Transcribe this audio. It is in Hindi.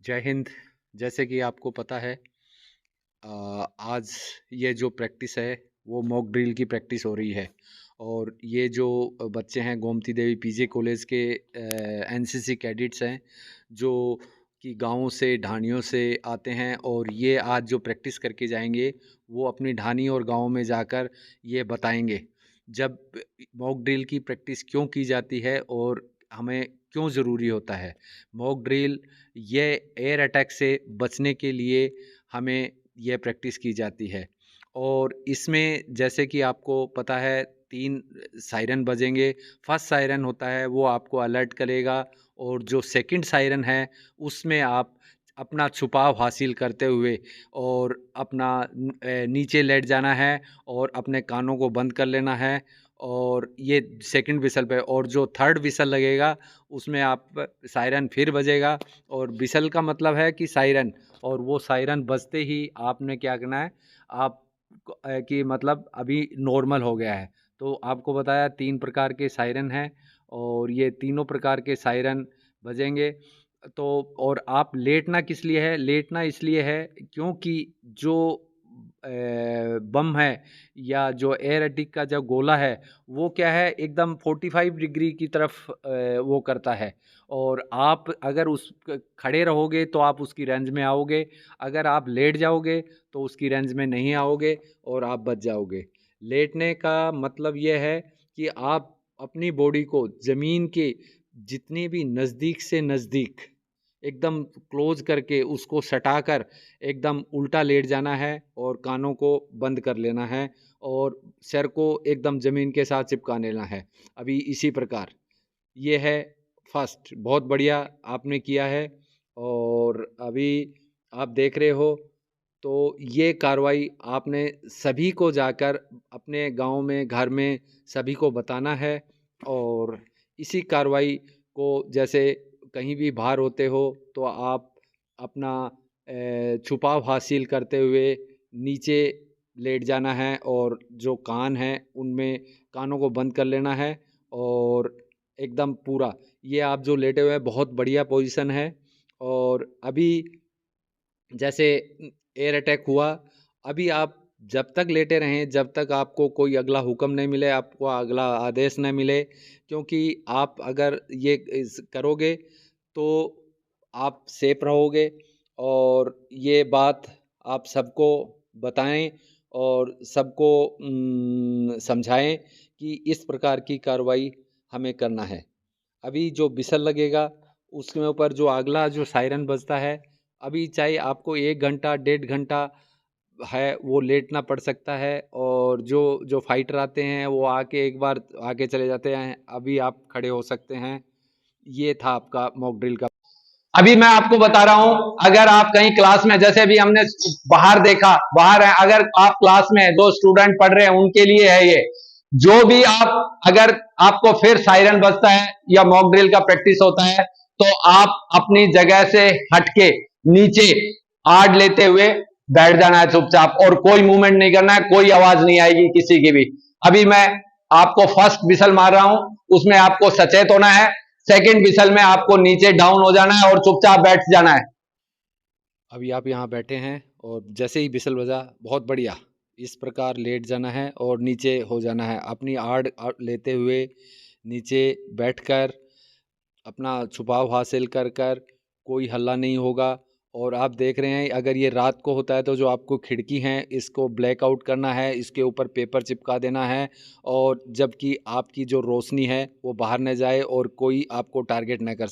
जय हिंद। जैसे कि आपको पता है, आज ये जो प्रैक्टिस है वो मॉक ड्रिल की प्रैक्टिस हो रही है। और ये जो बच्चे हैं गोमती देवी पीजे कॉलेज के एनसीसी कैडेट्स हैं, जो कि गाँव से ढाणियों से आते हैं, और ये आज जो प्रैक्टिस करके जाएंगे वो अपनी ढाणी और गाँव में जाकर ये बताएंगे। जब मॉक ड्रिल की प्रैक्टिस क्यों की जाती है और हमें क्यों ज़रूरी होता है। मॉक ड्रिल ये एयर अटैक से बचने के लिए हमें यह प्रैक्टिस की जाती है। और इसमें जैसे कि आपको पता है 3 सायरन बजेंगे। फर्स्ट सायरन होता है वो आपको अलर्ट करेगा, और जो सेकंड सायरन है उसमें आप अपना छुपाव हासिल करते हुए और अपना नीचे लेट जाना है और अपने कानों को बंद कर लेना है। और ये सेकंड विसल पे, और जो थर्ड विसल लगेगा उसमें आप सायरन फिर बजेगा। और विसल का मतलब है कि सायरन, और वो सायरन बजते ही आपने क्या करना है, आप कि मतलब अभी नॉर्मल हो गया है। तो आपको बताया 3 प्रकार के सायरन हैं, और ये तीनों प्रकार के सायरन बजेंगे। तो और आप लेटना किस लिए है? लेटना इसलिए है क्योंकि जो बम है या जो एयर अटैक का जो गोला है वो क्या है, एकदम 45 डिग्री की तरफ वो करता है। और आप अगर उस खड़े रहोगे तो आप उसकी रेंज में आओगे, अगर आप लेट जाओगे तो उसकी रेंज में नहीं आओगे और आप बच जाओगे। लेटने का मतलब ये है कि आप अपनी बॉडी को ज़मीन के जितनी भी नज़दीक से नज़दीक एकदम क्लोज करके उसको सटाकर एकदम उल्टा लेट जाना है और कानों को बंद कर लेना है और सर को एकदम ज़मीन के साथ चिपका लेना है। अभी इसी प्रकार ये है फर्स्ट। बहुत बढ़िया आपने किया है। और अभी आप देख रहे हो, तो ये कार्रवाई आपने सभी को जाकर अपने गांव में, घर में सभी को बताना है। और इसी कार्रवाई को जैसे कहीं भी बाहर होते हो तो आप अपना छुपाव हासिल करते हुए नीचे लेट जाना है, और जो कान हैं उनमें कानों को बंद कर लेना है। और एकदम पूरा ये आप जो लेटे हुए हैं बहुत बढ़िया पोजीशन है। और अभी जैसे एयर अटैक हुआ, अभी आप जब तक लेटे रहें, जब तक आपको कोई अगला हुक्म नहीं मिले, आपको अगला आदेश न मिले, क्योंकि आप अगर ये करोगे तो आप सेफ रहोगे। और ये बात आप सबको बताएं और सबको समझाएं कि इस प्रकार की कार्रवाई हमें करना है। अभी जो बिसल लगेगा उसके ऊपर जो अगला जो सायरन बजता है, अभी चाहे आपको 1 घंटा 1.5 घंटा है वो लेटना पड़ सकता है। और जो जो फाइटर आते हैं वो आके एक बार आगे चले जाते हैं, अभी आप खड़े हो सकते हैं। ये था आपका मॉक ड्रिल का। अभी मैं आपको बता रहा हूं, अगर आप कहीं क्लास में, जैसे अभी हमने बाहर देखा, बाहर है, अगर आप क्लास में दो स्टूडेंट पढ़ रहे हैं उनके लिए है ये। जो भी आप, अगर आपको फिर सायरन बजता है या मॉक ड्रिल का प्रैक्टिस होता है तो आप अपनी जगह से हटके नीचे आड़ लेते हुए बैठ जाना है चुपचाप, और कोई मूवमेंट नहीं करना है, कोई आवाज नहीं आएगी किसी की भी। अभी मैं आपको फर्स्ट विसल मार रहा हूं, उसमें आपको सचेत होना है। सेकंड विसल में आपको नीचे डाउन हो जाना है और चुपचाप बैठ जाना है। अभी आप यहाँ बैठे हैं और जैसे ही बिसल बजा, बहुत बढ़िया, इस प्रकार लेट जाना है और नीचे हो जाना है। अपनी आड़ लेते हुए नीचे बैठकर अपना छुपाव हासिल कर कर कोई हल्ला नहीं होगा। और आप देख रहे हैं अगर ये रात को होता है तो जो आपको खिड़की हैं इसको ब्लैकआउट करना है, इसके ऊपर पेपर चिपका देना है, और जबकि आपकी जो रोशनी है वो बाहर न जाए और कोई आपको टारगेट न कर